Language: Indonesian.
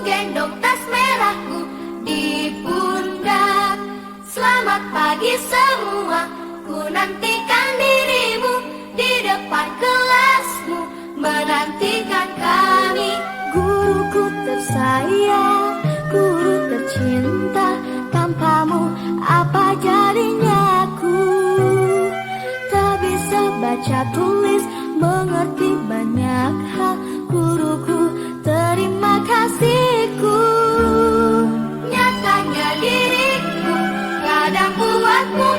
gendong tas merahku di pundak. Selamat pagi semua, ku nantikan dirimu di depan kelasmu, menantikan kami. Guruku tersayang, guru tercinta, tanpamu apa jadinya aku? Tak bisa baca tulis, mengerti banyak hal. Guruku, terima kasihku. Nyatanya diriku kadang buatmu